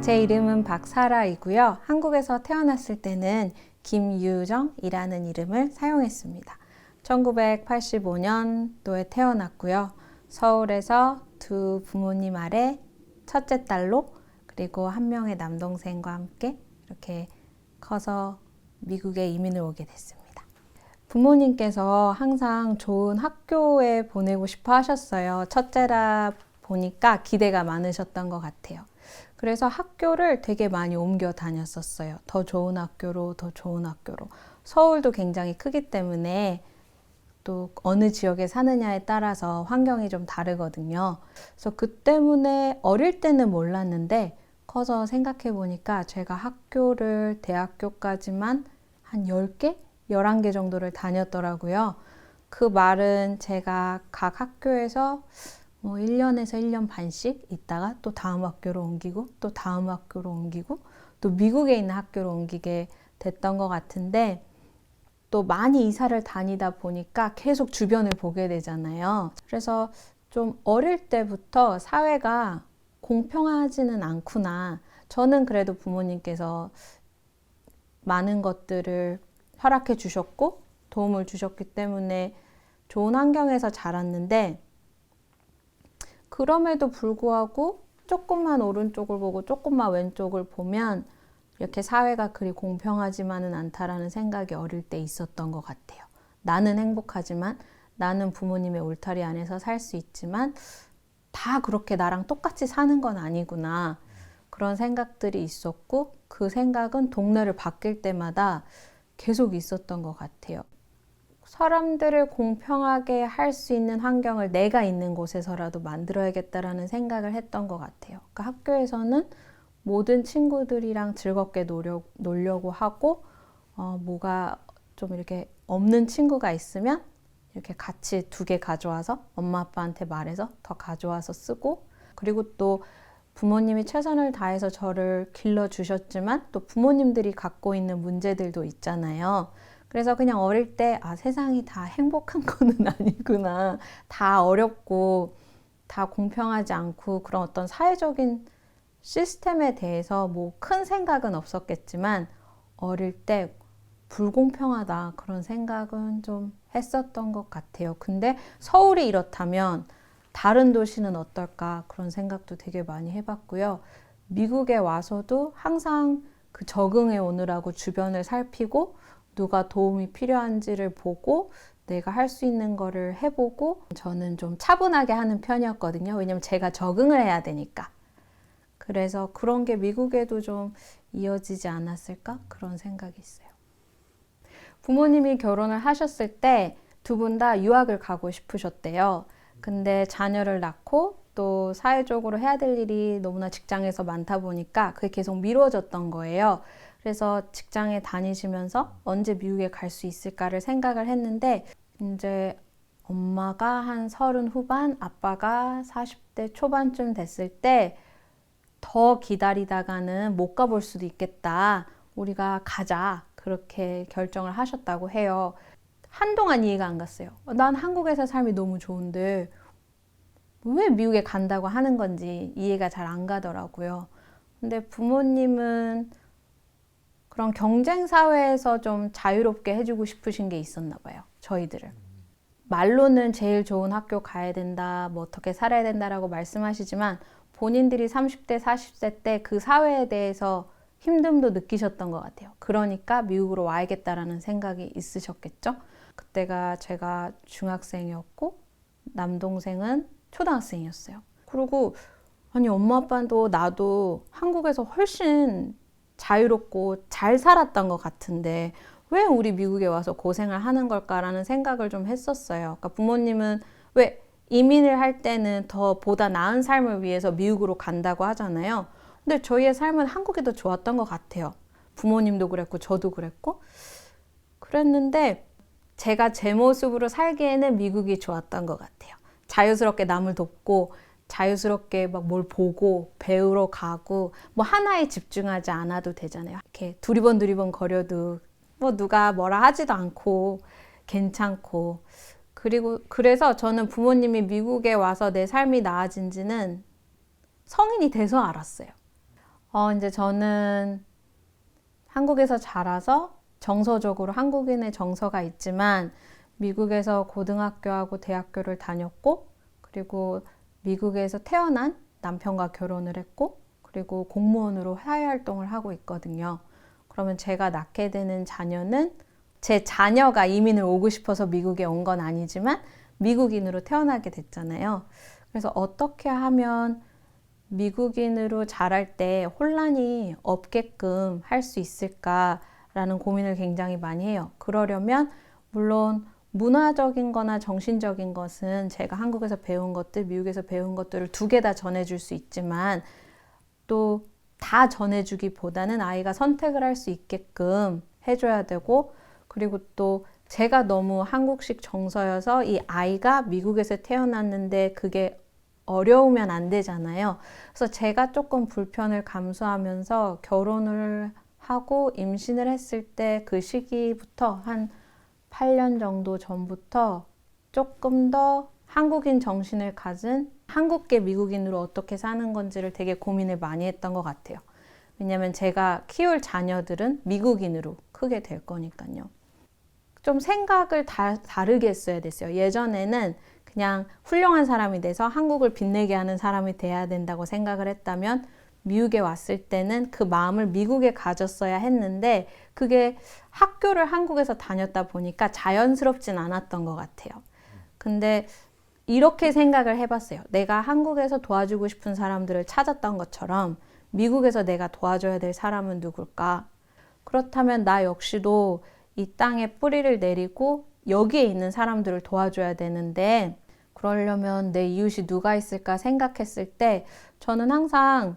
제 이름은 박사라이고요. 한국에서 태어났을 때는 김유정이라는 이름을 사용했습니다. 1985년도에 태어났고요. 서울에서 두 부모님 아래 첫째 딸로 그리고 한 명의 남동생과 함께 이렇게 커서 미국에 이민을 오게 됐습니다. 부모님께서 항상 좋은 학교에 보내고 싶어 하셨어요. 첫째라 보니까 기대가 많으셨던 것 같아요. 그래서 학교를 되게 많이 옮겨 다녔었어요. 더 좋은 학교로, 더 좋은 학교로. 서울도 굉장히 크기 때문에 또 어느 지역에 사느냐에 따라서 환경이 좀 다르거든요. 그래서 그 때문에 어릴 때는 몰랐는데 커서 생각해 보니까 제가 학교를 대학교까지만 한 10개? 11개 정도를 다녔더라고요. 그 말은 제가 각 학교에서 1년에서 1년 반씩 있다가 또 다음 학교로 옮기고 또 다음 학교로 옮기고 또 미국에 있는 학교로 옮기게 됐던 것 같은데 또 많이 이사를 다니다 보니까 계속 주변을 보게 되잖아요. 그래서 좀 어릴 때부터 사회가 공평하지는 않구나. 저는 그래도 부모님께서 많은 것들을 허락해 주셨고 도움을 주셨기 때문에 좋은 환경에서 자랐는데 그럼에도 불구하고 조금만 오른쪽을 보고 조금만 왼쪽을 보면 이렇게 사회가 그리 공평하지만은 않다라는 생각이 어릴 때 있었던 것 같아요. 나는 행복하지만 나는 부모님의 울타리 안에서 살 수 있지만 다 그렇게 나랑 똑같이 사는 건 아니구나. 그런 생각들이 있었고 그 생각은 동네를 바뀔 때마다 계속 있었던 것 같아요. 사람들을 공평하게 할 수 있는 환경을 내가 있는 곳에서라도 만들어야겠다라는 생각을 했던 것 같아요. 그러니까 학교에서는 모든 친구들이랑 즐겁게 놀려고 하고 뭐가 좀 이렇게 없는 친구가 있으면 이렇게 같이 2개 가져와서 엄마 아빠한테 말해서 더 가져와서 쓰고 그리고 또 부모님이 최선을 다해서 저를 길러주셨지만 또 부모님들이 갖고 있는 문제들도 있잖아요. 그래서 그냥 어릴 때 세상이 다 행복한 거는 아니구나. 다 어렵고 다 공평하지 않고 그런 어떤 사회적인 시스템에 대해서 뭐 큰 생각은 없었겠지만 어릴 때 불공평하다 그런 생각은 좀 했었던 것 같아요. 근데 서울이 이렇다면 다른 도시는 어떨까 그런 생각도 되게 많이 해봤고요. 미국에 와서도 항상 그 적응해 오느라고 주변을 살피고 누가 도움이 필요한지를 보고 내가 할 수 있는 거를 해보고 저는 좀 차분하게 하는 편이었거든요. 왜냐면 제가 적응을 해야 되니까. 그래서 그런 게 미국에도 좀 이어지지 않았을까? 그런 생각이 있어요. 부모님이 결혼을 하셨을 때 두 분 다 유학을 가고 싶으셨대요. 근데 자녀를 낳고 또 사회적으로 해야 될 일이 너무나 직장에서 많다 보니까 그게 계속 미뤄졌던 거예요. 그래서 직장에 다니시면서 언제 미국에 갈 수 있을까를 생각을 했는데 이제 엄마가 한 30 후반, 아빠가 40대 초반쯤 됐을 때 더 기다리다가는 못 가볼 수도 있겠다. 우리가 가자. 그렇게 결정을 하셨다고 해요. 한동안 이해가 안 갔어요. 난 한국에서 삶이 너무 좋은데 왜 미국에 간다고 하는 건지 이해가 잘 안 가더라고요. 근데 부모님은 그런 경쟁 사회에서 좀 자유롭게 해주고 싶으신 게 있었나 봐요. 저희들을. 말로는 제일 좋은 학교 가야 된다, 뭐 어떻게 살아야 된다라고 말씀하시지만 본인들이 30대, 40대 때 그 사회에 대해서 힘듦도 느끼셨던 것 같아요. 그러니까 미국으로 와야겠다라는 생각이 있으셨겠죠. 그때가 제가 중학생이었고 남동생은 초등학생이었어요. 그리고 아니 엄마 아빠도 나도 한국에서 훨씬 자유롭고 잘 살았던 것 같은데 왜 우리 미국에 와서 고생을 하는 걸까라는 생각을 좀 했었어요. 그러니까 부모님은 왜 이민을 할 때는 더 보다 나은 삶을 위해서 미국으로 간다고 하잖아요. 근데 저희의 삶은 한국이 더 좋았던 것 같아요. 부모님도 그랬고 저도 그랬고 그랬는데 제가 제 모습으로 살기에는 미국이 좋았던 것 같아요. 자유스럽게 남을 돕고 자유스럽게 막 뭘 보고 배우러 가고 뭐 하나에 집중하지 않아도 되잖아요. 이렇게 두리번 거려도 뭐 누가 뭐라 하지도 않고 괜찮고 그리고 그래서 저는 부모님이 미국에 와서 내 삶이 나아진지는 성인이 돼서 알았어요. 이제 저는 한국에서 자라서 정서적으로 한국인의 정서가 있지만 미국에서 고등학교하고 대학교를 다녔고 그리고 미국에서 태어난 남편과 결혼을 했고 그리고 공무원으로 사회활동을 하고 있거든요. 그러면 제가 낳게 되는 자녀는 제 자녀가 이민을 오고 싶어서 미국에 온 건 아니지만 미국인으로 태어나게 됐잖아요. 그래서 어떻게 하면 미국인으로 자랄 때 혼란이 없게끔 할 수 있을까라는 고민을 굉장히 많이 해요. 그러려면 물론 문화적인 거나 정신적인 것은 제가 한국에서 배운 것들, 미국에서 배운 것들을 두 개 다 전해줄 수 있지만 또 다 전해주기보다는 아이가 선택을 할 수 있게끔 해줘야 되고 그리고 또 제가 너무 한국식 정서여서 이 아이가 미국에서 태어났는데 그게 어려우면 안 되잖아요. 그래서 제가 조금 불편을 감수하면서 결혼을 하고 임신을 했을 때 그 시기부터 한 8년 정도 전부터 조금 더 한국인 정신을 가진 한국계 미국인으로 어떻게 사는 건지를 되게 고민을 많이 했던 것 같아요. 왜냐면 제가 키울 자녀들은 미국인으로 크게 될 거니까요. 좀 생각을 다르게 했어야 됐어요. 예전에는 그냥 훌륭한 사람이 돼서 한국을 빛내게 하는 사람이 돼야 된다고 생각을 했다면 미국에 왔을 때는 그 마음을 미국에 가졌어야 했는데 그게 학교를 한국에서 다녔다 보니까 자연스럽진 않았던 것 같아요. 근데 이렇게 생각을 해봤어요. 내가 한국에서 도와주고 싶은 사람들을 찾았던 것처럼 미국에서 내가 도와줘야 될 사람은 누굴까? 그렇다면 나 역시도 이 땅에 뿌리를 내리고 여기에 있는 사람들을 도와줘야 되는데 그러려면 내 이웃이 누가 있을까 생각했을 때 저는 항상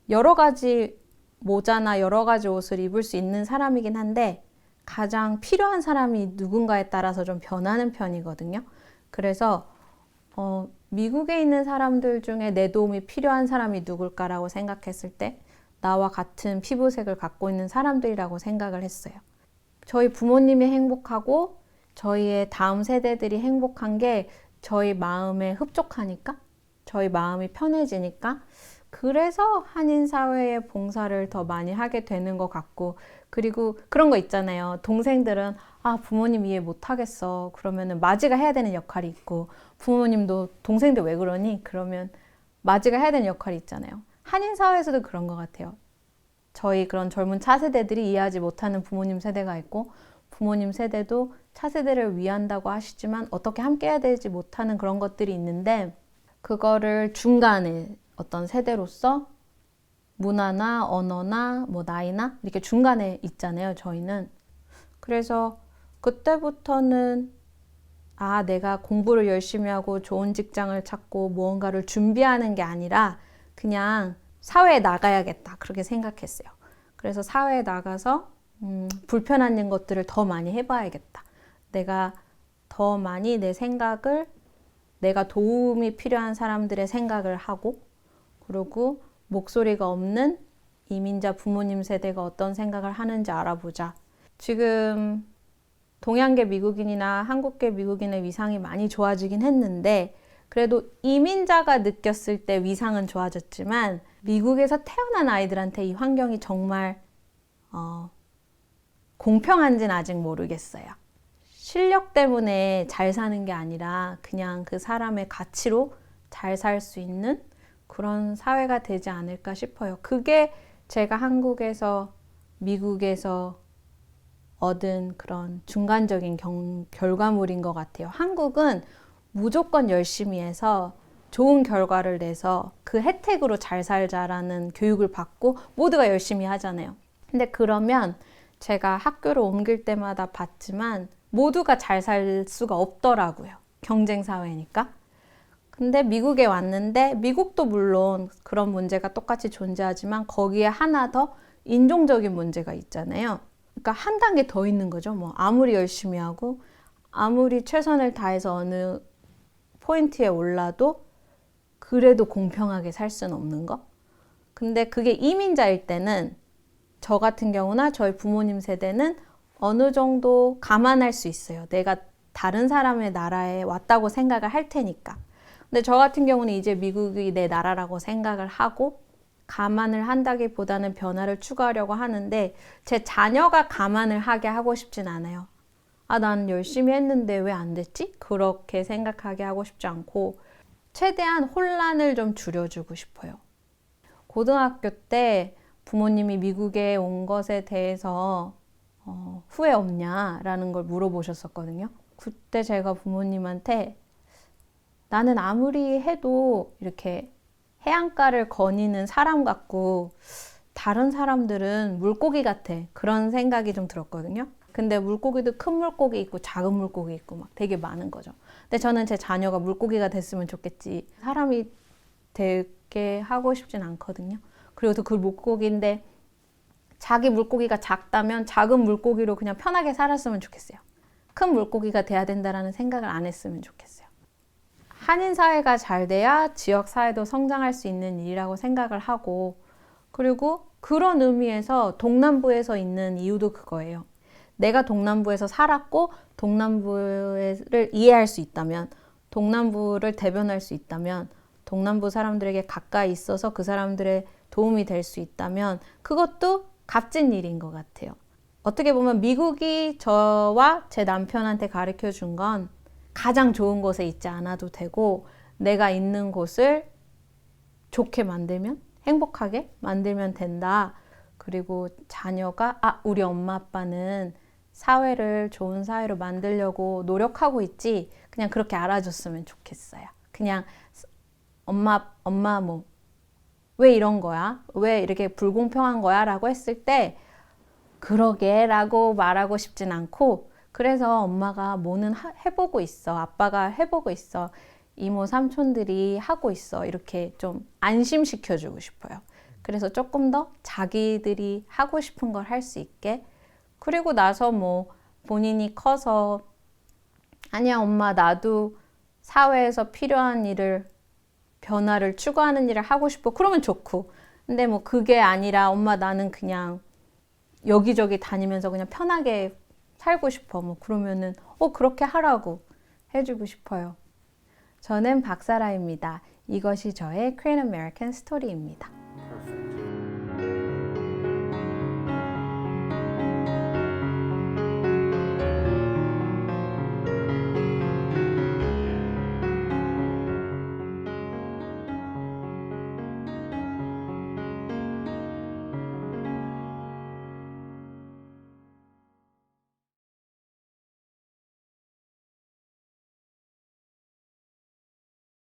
여러 가지 모자나 여러 가지 옷을 입을 수 있는 사람이긴 한데 가장 필요한 사람이 누군가에 따라서 좀 변하는 편이거든요. 그래서 미국에 있는 사람들 중에 내 도움이 필요한 사람이 누굴까라고 생각했을 때 나와 같은 피부색을 갖고 있는 사람들이라고 생각을 했어요. 저희 부모님이 행복하고 저희의 다음 세대들이 행복한 게 저희 마음에 흡족하니까 저희 마음이 편해지니까 그래서 한인사회의 봉사를 더 많이 하게 되는 것 같고 그리고 그런 거 있잖아요. 동생들은 부모님 이해 못하겠어. 그러면은 마지가 해야 되는 역할이 있고 부모님도 동생들 왜 그러니? 그러면 마지가 해야 되는 역할이 있잖아요. 한인사회에서도 그런 것 같아요. 저희 그런 젊은 차세대들이 이해하지 못하는 부모님 세대가 있고 부모님 세대도 차세대를 위한다고 하시지만 어떻게 함께 해야 되지 못하는 그런 것들이 있는데 그거를 중간에 어떤 세대로서 문화나 언어나 뭐 나이나 이렇게 중간에 있잖아요. 저희는. 그래서 그때부터는 내가 공부를 열심히 하고 좋은 직장을 찾고 무언가를 준비하는 게 아니라 그냥 사회에 나가야겠다 그렇게 생각했어요. 그래서 사회에 나가서 불편한 것들을 더 많이 해봐야겠다. 내가 더 많이 내 생각을 내가 도움이 필요한 사람들의 생각을 하고 그리고 목소리가 없는 이민자 부모님 세대가 어떤 생각을 하는지 알아보자. 지금 동양계 미국인이나 한국계 미국인의 위상이 많이 좋아지긴 했는데 그래도 이민자가 느꼈을 때 위상은 좋아졌지만 미국에서 태어난 아이들한테 이 환경이 정말 공평한지는 아직 모르겠어요. 실력 때문에 잘 사는 게 아니라 그냥 그 사람의 가치로 잘 살 수 있는 그런 사회가 되지 않을까 싶어요. 그게 제가 한국에서 미국에서 얻은 그런 중간적인 결과물인 것 같아요. 한국은 무조건 열심히 해서 좋은 결과를 내서 그 혜택으로 잘 살자라는 교육을 받고 모두가 열심히 하잖아요. 근데 그러면 제가 학교를 옮길 때마다 봤지만 모두가 잘 살 수가 없더라고요. 경쟁 사회니까. 근데 미국에 왔는데 미국도 물론 그런 문제가 똑같이 존재하지만 거기에 하나 더 인종적인 문제가 있잖아요. 그러니까 한 단계 더 있는 거죠. 뭐 아무리 열심히 하고 아무리 최선을 다해서 어느 포인트에 올라도 그래도 공평하게 살 수는 없는 거. 근데 그게 이민자일 때는 저 같은 경우나 저희 부모님 세대는 어느 정도 감안할 수 있어요. 내가 다른 사람의 나라에 왔다고 생각을 할 테니까. 근데 저 같은 경우는 이제 미국이 내 나라라고 생각을 하고 감안을 한다기보다는 변화를 추구하려고 하는데 제 자녀가 감안을 하게 하고 싶진 않아요. 아, 난 열심히 했는데 왜 안 됐지? 그렇게 생각하게 하고 싶지 않고 최대한 혼란을 좀 줄여주고 싶어요. 고등학교 때 부모님이 미국에 온 것에 대해서 후회 없냐라는 걸 물어보셨었거든요. 그때 제가 부모님한테 나는 아무리 해도 이렇게 해안가를 거니는 사람 같고 다른 사람들은 물고기 같아. 그런 생각이 좀 들었거든요. 근데 물고기도 큰 물고기 있고 작은 물고기 있고 막 되게 많은 거죠. 근데 저는 제 자녀가 물고기가 됐으면 좋겠지. 사람이 되게 하고 싶진 않거든요. 그리고 또 그 물고기인데 자기 물고기가 작다면 작은 물고기로 그냥 편하게 살았으면 좋겠어요. 큰 물고기가 돼야 된다라는 생각을 안 했으면 좋겠어요. 한인 사회가 잘 돼야 지역 사회도 성장할 수 있는 일이라고 생각을 하고, 그리고 그런 의미에서 동남부에서 있는 이유도 그거예요. 내가 동남부에서 살았고 동남부를 이해할 수 있다면, 동남부를 대변할 수 있다면, 동남부 사람들에게 가까이 있어서 그 사람들의 도움이 될 수 있다면 그것도 값진 일인 것 같아요. 어떻게 보면 미국이 저와 제 남편한테 가르쳐 준 건 가장 좋은 곳에 있지 않아도 되고 내가 있는 곳을 좋게 만들면, 행복하게 만들면 된다. 그리고 자녀가 우리 엄마 아빠는 사회를 좋은 사회로 만들려고 노력하고 있지, 그냥 그렇게 알아줬으면 좋겠어요. 그냥 엄마 뭐 왜 이런 거야? 왜 이렇게 불공평한 거야? 라고 했을 때 그러게 라고 말하고 싶진 않고, 그래서 엄마가 뭐는 해보고 있어, 아빠가 해보고 있어, 이모 삼촌들이 하고 있어, 이렇게 좀 안심시켜주고 싶어요. 그래서 조금 더 자기들이 하고 싶은 걸 할 수 있게, 그리고 나서 뭐 본인이 커서 아니야 엄마 나도 사회에서 필요한 일을, 변화를 추구하는 일을 하고 싶어, 그러면 좋고, 근데 뭐 그게 아니라 엄마 나는 그냥 여기저기 다니면서 그냥 편하게 살고 싶어, 뭐 그러면은 그렇게 하라고 해주고 싶어요. 저는 박사라입니다. 이것이 저의 Korean American 스토리입니다.